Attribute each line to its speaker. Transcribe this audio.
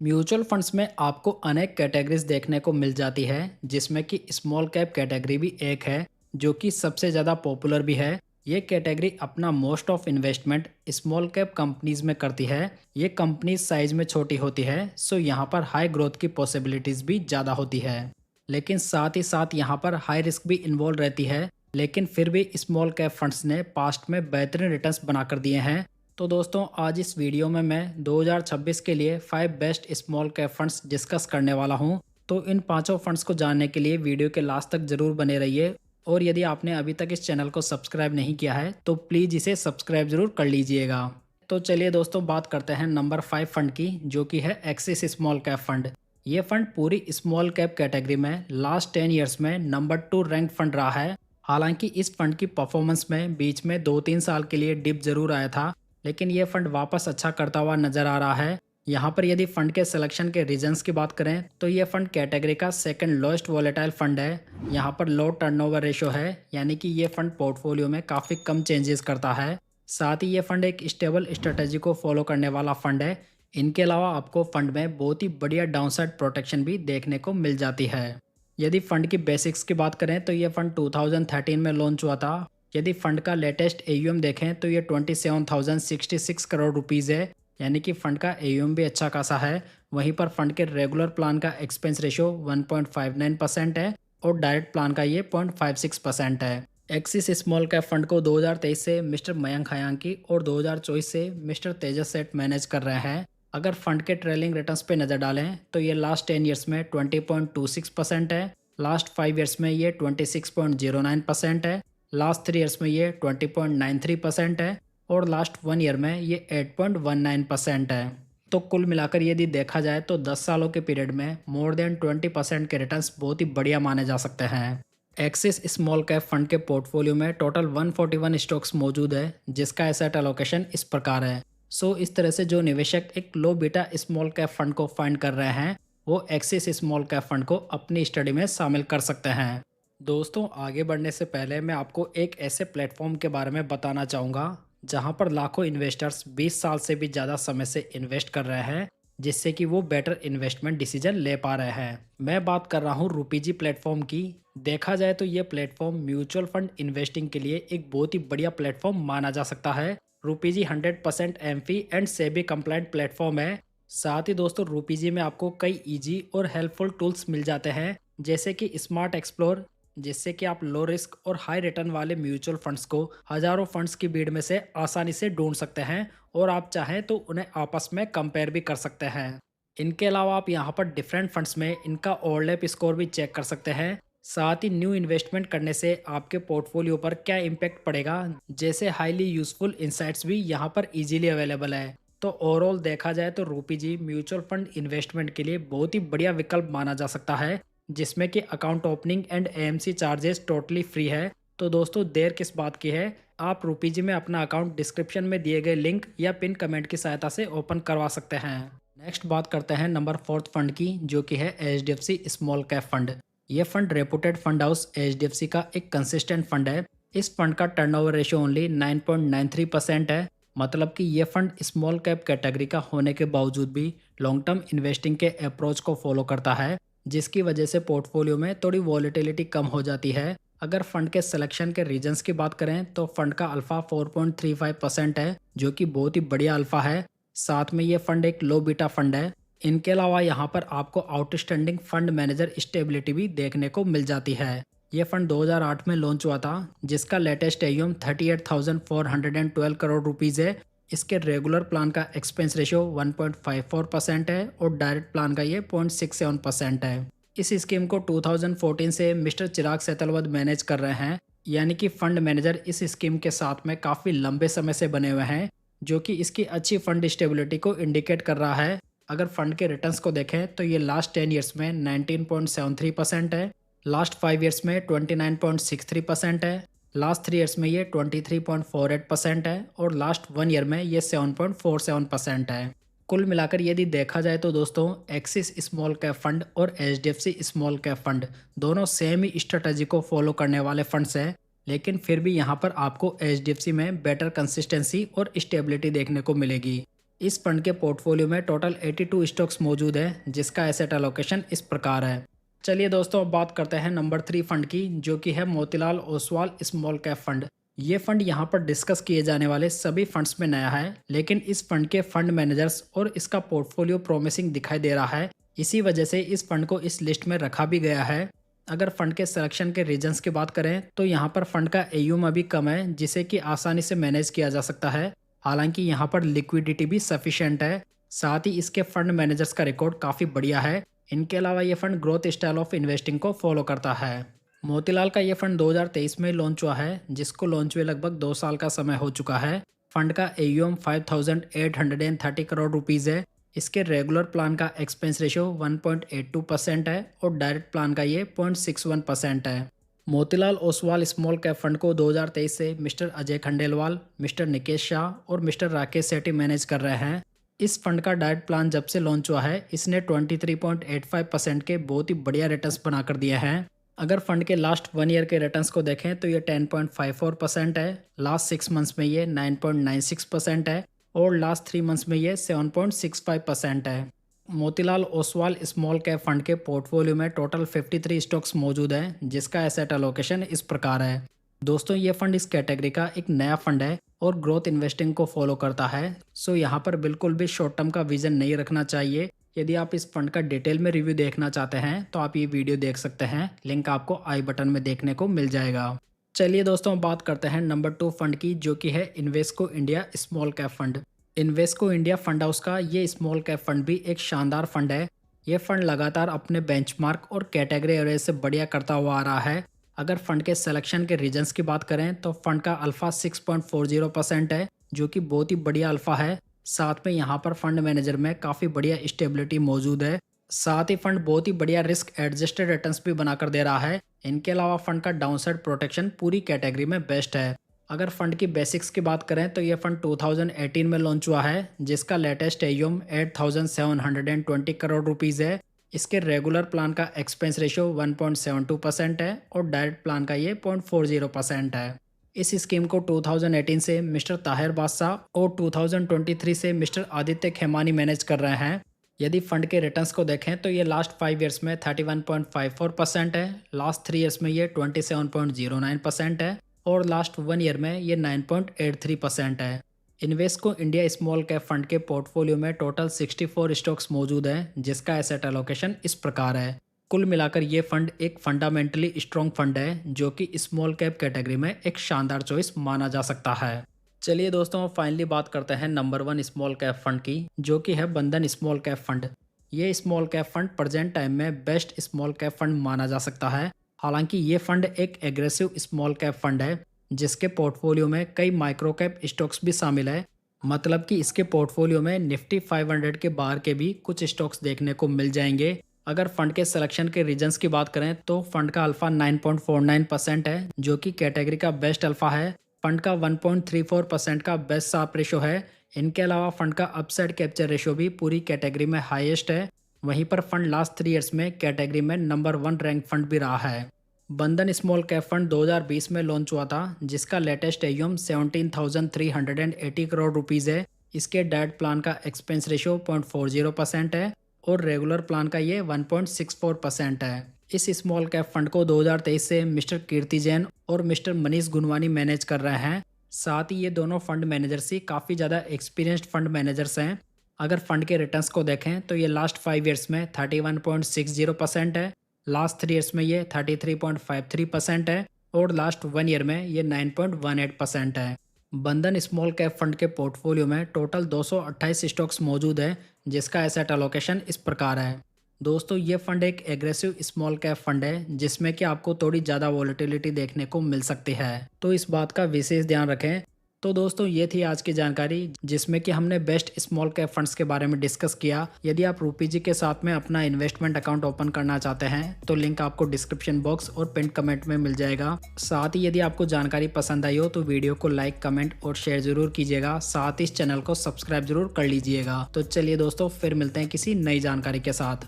Speaker 1: Mutual funds में आपको अनेक कैटेगरीज देखने को मिल जाती है, जिसमें कि स्मॉल कैप कैटेगरी भी एक है जो कि सबसे ज़्यादा पॉपुलर भी है। ये कैटेगरी अपना most of investment small cap companies में करती है। ये कंपनीज साइज में छोटी होती है, सो यहाँ पर हाई ग्रोथ की पॉसिबिलिटीज़ भी ज़्यादा होती है। लेकिन साथ ही साथ यहाँ पर हाई रिस्क भी इन्वॉल्व रहती है। लेकिन फिर भी स्मॉल कैप फंड्स ने पास्ट में बेहतरीन रिटर्न्स बना कर दिए हैं। तो दोस्तों, आज इस वीडियो में मैं 2026 के लिए 5 best small cap funds discuss करने वाला हूं। तो इन पांचों फंड्स को जानने के लिए वीडियो के लास्ट तक जरूर बने रहिए। और यदि आपने अभी तक इस चैनल को सब्सक्राइब नहीं किया है तो प्लीज़ इसे सब्सक्राइब जरूर कर लीजिएगा। तो चलिए दोस्तों, बात करते हैं नंबर 5 फंड की, जो कि है एक्सिस स्मॉल कैप फंड। ये फंड पूरी स्मॉल कैप कैटेगरी में लास्ट 10 ईयर्स में नंबर 2 रैंक फंड रहा है। हालांकि इस फंड की परफॉर्मेंस में बीच में 2-3 साल के लिए डिप जरूर आया था, लेकिन ये फंड वापस अच्छा करता हुआ नजर आ रहा है। यहाँ पर यदि फंड के सिलेक्शन के रीजंस की बात करें तो ये फंड कैटेगरी का सेकंड लोएस्ट वॉलेटाइल फंड है। यहाँ पर लो टर्नओवर रेशो है, यानी कि ये फंड पोर्टफोलियो में काफ़ी कम चेंजेस करता है। साथ ही ये फंड एक स्टेबल स्ट्रेटेजी को फॉलो करने वाला फंड है। इनके अलावा आपको फंड में बहुत ही बढ़िया डाउनसाइड प्रोटेक्शन भी देखने को मिल जाती है। यदि फंड की बेसिक्स की बात करें तो ये फंड 2013 में लॉन्च हुआ था। यदि फंड का लेटेस्ट एयूएम देखें तो ये 27,066 करोड़ रुपीज़ है, यानी कि फंड का एयूएम भी अच्छा खासा है। वहीं पर फंड के रेगुलर प्लान का एक्सपेंस रेशो 1.59% है और डायरेक्ट प्लान का ये 0.56% है। एक्सिस स्मॉल कैप फंड को 2023 से मिस्टर मयंक हयांकी और 2024 से मिस्टर तेजस सेठ मैनेज कर रहे हैं। अगर फंड के ट्रेलिंग रिटर्न्स पे नज़र डालें तो ये लास्ट 10 ईयर्स में 20.26% है, लास्ट 5 ईयर्स में ये 26.09% है, लास्ट 3 ईयर्स में ये 20.93% है और लास्ट 1 ईयर में ये 8.19% है। तो कुल मिलाकर यदि देखा जाए तो 10 सालों के पीरियड में मोर देन 20% के रिटर्न्स बहुत ही बढ़िया माने जा सकते हैं। एक्सिस स्मॉल कैप फंड के पोर्टफोलियो में टोटल 141 स्टॉक्स मौजूद है, जिसका एसेट एलोकेशन इस प्रकार है। इस तरह से जो निवेशक एक low beta small cap fund को फाइंड कर रहे हैं वो एक्सिस स्मॉल कैप फंड को अपनी स्टडी में शामिल कर सकते हैं। दोस्तों, आगे बढ़ने से पहले मैं आपको एक ऐसे प्लेटफॉर्म के बारे में बताना चाहूँगा जहाँ पर लाखों इन्वेस्टर्स 20 साल से भी ज़्यादा समय से इन्वेस्ट कर रहे हैं, जिससे कि वो बेटर इन्वेस्टमेंट डिसीजन ले पा रहे हैं। मैं बात कर रहा हूँ रूपीजी प्लेटफॉर्म की। देखा जाए तो ये प्लेटफॉर्म म्यूचुअल फंड इन्वेस्टिंग के लिए एक बहुत ही बढ़िया प्लेटफॉर्म माना जा सकता है। रूपीजी 100% AMFI and SEBI complaint platform है। साथ ही दोस्तों, रूपीजी में आपको कई ईजी और हेल्पफुल टूल्स मिल जाते हैं, जैसे कि स्मार्ट एक्सप्लोर, जिससे कि आप लो रिस्क और हाई रिटर्न वाले म्यूचुअल फंड्स को हजारों फंड्स की भीड़ में से आसानी से ढूंढ सकते हैं और आप चाहें तो उन्हें आपस में कंपेयर भी कर सकते हैं। इनके अलावा आप यहाँ पर डिफरेंट फंड्स में इनका ओवरलैप स्कोर भी चेक कर सकते हैं। साथ ही न्यू इन्वेस्टमेंट करने से आपके पोर्टफोलियो पर क्या इम्पैक्ट पड़ेगा, जैसे हाईली यूजफुल इंसाइट्स भी यहाँ पर इजीली अवेलेबल है। तो ओवरऑल देखा जाए तो रूपीजी म्यूचुअल फंड इन्वेस्टमेंट के लिए बहुत ही बढ़िया विकल्प माना जा सकता है, जिसमें कि account opening and AMC charges totally free है। तो दोस्तों, देर किस बात की है, आप रूपीजी में अपना अकाउंट डिस्क्रिप्शन में दिए गए लिंक या पिन कमेंट की सहायता से ओपन करवा सकते हैं। नेक्स्ट बात करते हैं नंबर 4 फंड की, जो कि है एचडीएफसी स्मॉल कैप फंड। ये fund reputed fund house HDFC का एक कंसिस्टेंट फंड है। इस फंड का टर्नओवर रेशियो ओनली 9.93% है। मतलब कि ये फंड स्मॉल कैप कैटेगरी का होने के बावजूद भी लॉन्ग टर्म इन्वेस्टिंग के अप्रोच को फॉलो करता है, जिसकी वजह से पोर्टफोलियो में थोड़ी वॉलेटिलिटी कम हो जाती है। अगर फंड के सिलेक्शन के रीजंस की बात करें तो फंड का अल्फा 4.35% है, जो कि बहुत ही बढ़िया अल्फा है। साथ में ये फंड एक लो बीटा फंड है। इनके अलावा यहाँ पर आपको आउटस्टैंडिंग फंड मैनेजर स्टेबिलिटी भी देखने को मिल जाती है। ये फंड 2008 में लॉन्च हुआ था, जिसका लेटेस्ट एयूएम 38,412 करोड़ रुपीज़ है। इसके रेगुलर प्लान का एक्सपेंस रेशियो 1.54% है और डायरेक्ट प्लान का ये 0.67% है। इस स्कीम को 2014 से मिस्टर चिराग सेतलवद मैनेज कर रहे हैं, यानी कि फंड मैनेजर इस स्कीम के साथ में काफ़ी लंबे समय से बने हुए हैं, जो कि इसकी अच्छी फंड स्टेबिलिटी को इंडिकेट कर रहा है। अगर फंड के रिटर्न्स को देखें तो ये लास्ट 10 ईयर्स में 19.73% है, लास्ट 5 ईयर्स में 29.63% है, लास्ट 3 ईयर्स में ये 23.48% है और लास्ट 1 ईयर में ये 7.47% है। कुल मिलाकर यदि देखा जाए तो दोस्तों, एक्सिस स्मॉल कैप फंड और एचडीएफसी स्मॉल कैप फंड दोनों सेम ही स्ट्रेटजी को फॉलो करने वाले फंड्स हैं, लेकिन फिर भी यहाँ पर आपको एचडीएफसी में बेटर कंसिस्टेंसी और स्टेबिलिटी देखने को मिलेगी। इस फंड के पोर्टफोलियो में टोटल 82 स्टॉक्स मौजूद है, जिसका एसेट एलोकेशन इस प्रकार है। चलिए दोस्तों, अब बात करते हैं नंबर 3 फंड की, जो कि है Motilal Oswal small cap fund. ये फंड यहाँ पर डिस्कस किए जाने वाले सभी फंड्स में नया है, लेकिन इस फंड के फंड मैनेजर्स और इसका पोर्टफोलियो प्रॉमिसिंग दिखाई दे रहा है। इसी वजह से इस फंड को इस लिस्ट में रखा भी गया है। अगर फंड के सिलेक्शन के रीजन्स की बात करें तो यहाँ पर फंड का एयूएम अभी कम है, जिसे कि आसानी से मैनेज किया जा सकता है। हालांकि यहाँ पर लिक्विडिटी भी सफिशिएंट है। साथ ही इसके फंड मैनेजर्स का रिकॉर्ड काफ़ी बढ़िया है। इनके अलावा ये fund growth style of investing को फॉलो करता है। मोतीलाल का ये फंड 2023 में लॉन्च हुआ है, जिसको लॉन्च हुए लगभग 2 साल का समय हो चुका है। फंड का एयूएम 5,830 करोड़ रुपीज़ है। इसके रेगुलर प्लान का एक्सपेंस रेशियो 1.82% है और डायरेक्ट प्लान का ये 0.61% है। Motilal Oswal small cap fund को 2023 से मिस्टर अजय खंडेलवाल, मिस्टर निकेश शाह और मिस्टर राकेश सेठी मैनेज कर रहे हैं। इस फंड का डायरेक्ट प्लान जब से लॉन्च हुआ है, इसने 23.85% के बहुत ही बढ़िया रिटर्न्स बनाकर दिए हैं। अगर फंड के लास्ट 1 ईयर के रिटर्न्स को देखें तो ये 10.54% है, लास्ट 6 मंथ्स में ये 9.96% है और लास्ट 3 मंथ्स में ये 7.65% है। Motilal Oswal small cap fund के पोर्टफोलियो में टोटल 53 स्टॉक्स मौजूद हैं, जिसका एसेट एलोकेशन इस प्रकार है। दोस्तों, ये फंड इस कैटेगरी का एक नया फंड है और ग्रोथ इन्वेस्टिंग को फॉलो करता है। सो यहाँ पर बिल्कुल भी शॉर्ट टर्म का विजन नहीं रखना चाहिए। यदि आप इस फंड का डिटेल में रिव्यू देखना चाहते हैं तो आप ये वीडियो देख सकते हैं, लिंक आपको आई बटन में देखने को मिल जाएगा। चलिए दोस्तों, बात करते हैं नंबर 2 फंड की, जो कि है Invesco India small cap fund. Invesco India fund house का ये स्मॉल कैप फंड भी एक शानदार फंड है। ये फंड लगातार अपने बेंचमार्क और कैटेगरी एवरेज से बढ़िया करता हुआ आ रहा है। अगर फंड के सिलेक्शन के रीजन्स की बात करें तो फंड का अल्फा 6.40% है, जो कि बहुत ही बढ़िया अल्फा है। साथ में यहाँ पर फंड मैनेजर में काफ़ी बढ़िया स्टेबिलिटी मौजूद है। साथ ही फंड बहुत ही बढ़िया रिस्क एडजस्टेड रिटर्न्स भी बनाकर दे रहा है। इनके अलावा फंड का डाउनसाइड प्रोटेक्शन पूरी कैटेगरी में बेस्ट है। अगर फंड की बेसिक्स की बात करें तो ये फंड 2018 में लॉन्च हुआ है, जिसका लेटेस्ट एयूएम 8,720 करोड़ रुपीज़ है। इसके रेगुलर प्लान का एक्सपेंस रेशियो 1.72% है और डायरेक्ट प्लान का ये 0.40% है। इस स्कीम को 2018 से मिस्टर ताहिर बादशाह और 2023 से मिस्टर आदित्य खेमानी मैनेज कर रहे हैं। यदि फंड के रिटर्न्स को देखें तो ये लास्ट 5 ईयर्स में 31.54% है, लास्ट 3 ईयर्स में ये 27.09% है और लास्ट 1 ईयर में ये 9.83% है। Invesco India small cap fund के पोर्टफोलियो में टोटल 64 स्टॉक्स मौजूद हैं, जिसका एसेट एलोकेशन इस प्रकार है। कुल मिलाकर ये फंड एक फंडामेंटली स्ट्रॉन्ग फंड है, जो कि स्मॉल कैप कैटेगरी में एक शानदार चॉइस माना जा सकता है। चलिए दोस्तों, फाइनली बात करते हैं नंबर 1 स्मॉल कैप फंड की, जो कि है बंधन स्मॉल कैप फंड। ये small cap fund present time में बेस्ट स्मॉल कैप फंड माना जा सकता है। हालांकि ये फंड एक एग्रेसिव स्मॉल कैप फंड है, जिसके पोर्टफोलियो में कई माइक्रो कैप स्टॉक्स भी शामिल है। मतलब कि इसके पोर्टफोलियो में निफ्टी 500 के बाहर के भी कुछ स्टॉक्स देखने को मिल जाएंगे। अगर फंड के सिलेक्शन के रीजन्स की बात करें तो फंड का अल्फा 9.49% है, जो कि कैटेगरी का बेस्ट अल्फा है। फंड का 1.34% का बेस्ट शार्प रेशो है। इनके अलावा फंड का अपसाइड कैप्चर रेशो भी पूरी कैटेगरी में हाईएस्ट है। वहीं पर फंड लास्ट 3 ईयर्स में कैटेगरी में नंबर 1 रैंक फंड भी रहा है। बंधन स्मॉल कैप फंड 2020 में लॉन्च हुआ था, जिसका लेटेस्ट एयूएम 17,380 करोड़ रुपीज़ है। इसके डायरेक्ट प्लान का एक्सपेंस रेशियो 0.40% है और रेगुलर प्लान का ये 1.64% है। इस स्मॉल कैप फंड को 2023 से मिस्टर कीर्ति जैन और मिस्टर मनीष गुनवानी मैनेज कर रहे हैं। साथ ही ये दोनों फंड मैनेजर्स ही काफ़ी ज़्यादा एक्सपीरियंस्ड फंड मैनेजर्स हैं। अगर फंड के रिटर्न्स को देखें तो ये लास्ट 5 ईयर्स में 31.60% है, लास्ट 3 ईयर्स में ये 33.53% है और लास्ट 1 ईयर में ये 9.18% है। बंधन स्मॉल कैप फंड के पोर्टफोलियो में टोटल 228 स्टॉक्स मौजूद है, जिसका एसेट एलोकेशन इस प्रकार है। दोस्तों, ये फंड एक एग्रेसिव स्मॉल कैप फंड है, जिसमें कि आपको थोड़ी ज़्यादा वॉलेटिलिटी देखने को मिल सकती है, तो इस बात का विशेष ध्यान रखें। तो दोस्तों, ये थी आज की जानकारी, जिसमें कि हमने बेस्ट स्मॉल कैप फंड्स के बारे में डिस्कस किया। यदि आप रूपी जी के साथ में अपना इन्वेस्टमेंट अकाउंट ओपन करना चाहते हैं तो लिंक आपको डिस्क्रिप्शन बॉक्स और पिन कमेंट में मिल जाएगा। साथ ही यदि आपको जानकारी पसंद आई हो तो वीडियो को लाइक, कमेंट और शेयर जरूर कीजिएगा। साथ ही इस चैनल को सब्सक्राइब जरूर कर लीजिएगा। तो चलिए दोस्तों, फिर मिलते हैं किसी नई जानकारी के साथ।